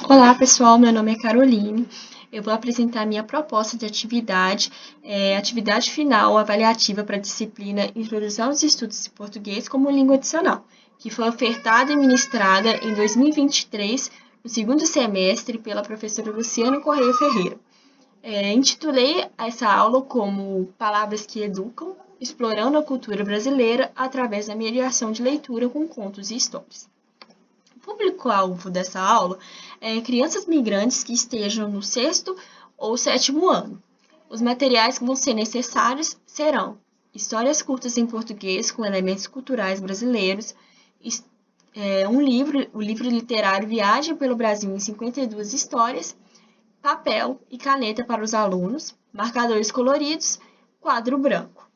Olá, pessoal. Meu nome é Caroline. Eu vou apresentar minha proposta de atividade, atividade final avaliativa para a disciplina Introdução aos Estudos de Português como Língua Adicional, que foi ofertada e ministrada em 2023, no segundo semestre, pela professora Luciana Correia Ferreira. Intitulei essa aula como Palavras que Educam, explorando a cultura brasileira através da mediação de leitura com contos e histórias. O público-alvo dessa aula é crianças migrantes que estejam no sexto ou sétimo ano. Os materiais que vão ser necessários serão histórias curtas em português com elementos culturais brasileiros, o livro literário Viagem pelo Brasil em 52 histórias, papel e caneta para os alunos, marcadores coloridos, quadro branco.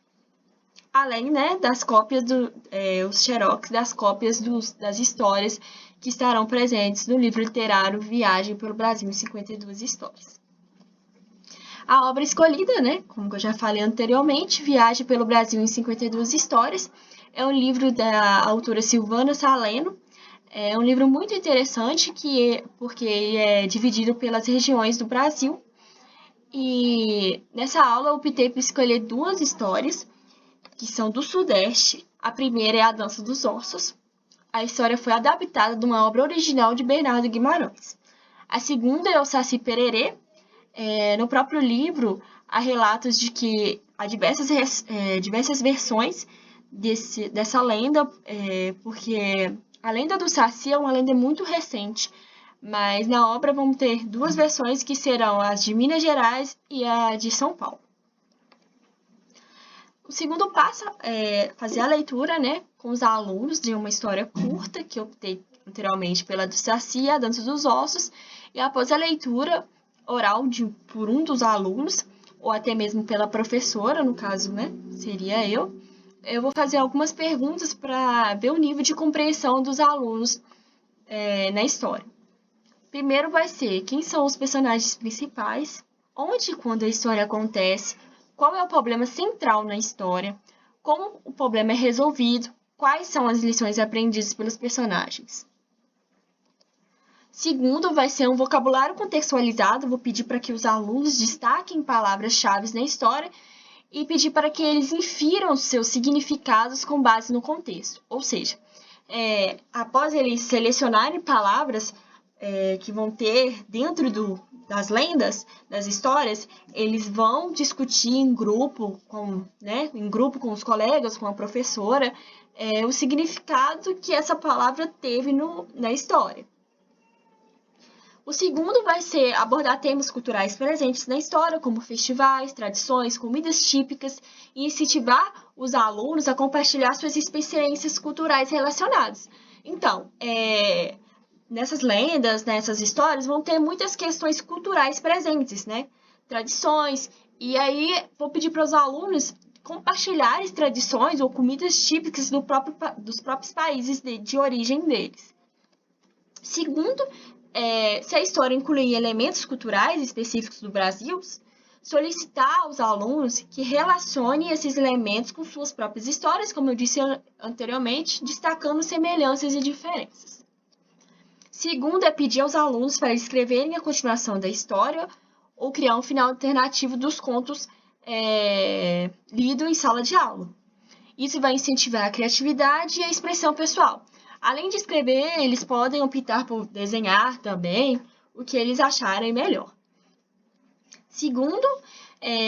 Além, né, das cópias os xerox das cópias das histórias que estarão presentes no livro literário Viagem pelo Brasil em 52 histórias. A obra escolhida, né, como eu já falei anteriormente, Viagem pelo Brasil em 52 histórias, é um livro da autora Silvana Saleno. É um livro muito interessante porque ele é dividido pelas regiões do Brasil. E nessa aula eu optei por escolher duas histórias que são do Sudeste. A primeira é A Dança dos Ossos. A história foi adaptada de uma obra original de Bernardo Guimarães. A segunda é o Saci Pererê. No próprio livro, há relatos de que há diversas versões dessa lenda, porque a lenda do Saci é uma lenda muito recente, mas na obra vamos ter duas versões que serão as de Minas Gerais e a de São Paulo. O segundo passo é fazer a leitura, né, com os alunos de uma história curta, que eu optei anteriormente pela do Saci, A Dança dos Ossos, e após a leitura oral por um dos alunos, ou até mesmo pela professora, no caso, né, seria eu vou fazer algumas perguntas para ver o nível de compreensão dos alunos na história. Primeiro vai ser quem são os personagens principais, onde e quando a história acontece, qual é o problema central na história, como o problema é resolvido, quais são as lições aprendidas pelos personagens. Segundo, vai ser um vocabulário contextualizado. Vou pedir para que os alunos destaquem palavras-chave na história e pedir para que eles infiram seus significados com base no contexto. Ou seja, após eles selecionarem palavras que vão ter dentro das lendas, das histórias, eles vão discutir em grupo com os colegas, com a professora, o significado que essa palavra teve na história. O segundo vai ser abordar temas culturais presentes na história, como festivais, tradições, comidas típicas, e incentivar os alunos a compartilhar suas experiências culturais relacionadas. Então, nessas lendas, nessas histórias, vão ter muitas questões culturais presentes, né? Tradições. E aí, vou pedir para os alunos compartilharem tradições ou comidas típicas dos próprios países de origem deles. Segundo, se a história incluir elementos culturais específicos do Brasil, solicitar aos alunos que relacionem esses elementos com suas próprias histórias, como eu disse anteriormente, destacando semelhanças e diferenças. Segundo, é pedir aos alunos para escreverem a continuação da história ou criar um final alternativo dos contos lidos em sala de aula. Isso vai incentivar a criatividade e a expressão pessoal. Além de escrever, eles podem optar por desenhar também o que eles acharem melhor. Segundo,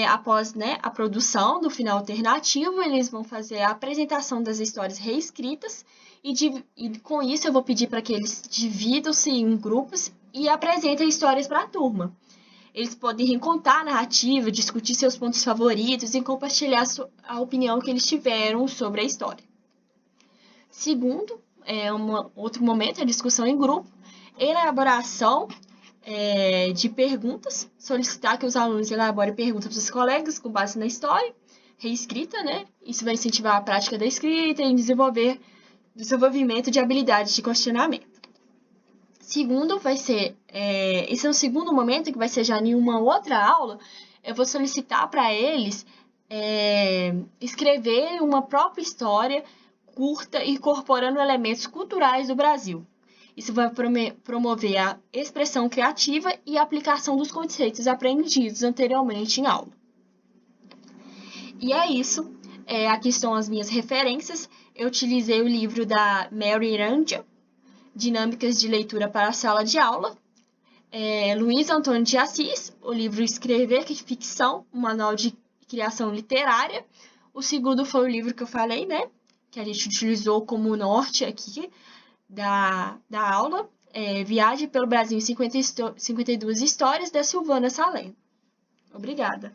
após a produção do final alternativo, eles vão fazer a apresentação das histórias reescritas e com isso eu vou pedir para que eles dividam-se em grupos e apresentem histórias para a turma. Eles podem recontar a narrativa, discutir seus pontos favoritos e compartilhar a opinião que eles tiveram sobre a história. Segundo, outro momento é a discussão em grupo, elaboração de perguntas, solicitar que os alunos elaborem perguntas para os colegas com base na história, reescrita, né? Isso vai incentivar a prática da escrita e desenvolvimento de habilidades de questionamento. Segundo, esse é o segundo momento, que vai ser já em uma outra aula, eu vou solicitar para eles escreverem uma própria história curta, incorporando elementos culturais do Brasil. Isso vai promover a expressão criativa e a aplicação dos conceitos aprendidos anteriormente em aula. E é isso. Aqui estão as minhas referências. Eu utilizei o livro da Mary Rangel, Dinâmicas de Leitura para a Sala de Aula. Luiz Antônio de Assis, o livro Escrever Ficção, um manual de criação literária. O segundo foi o livro que eu falei, né? Que a gente utilizou como norte aqui da aula. Viagem pelo Brasil em 52 Histórias, da Silvana Salem. Obrigada.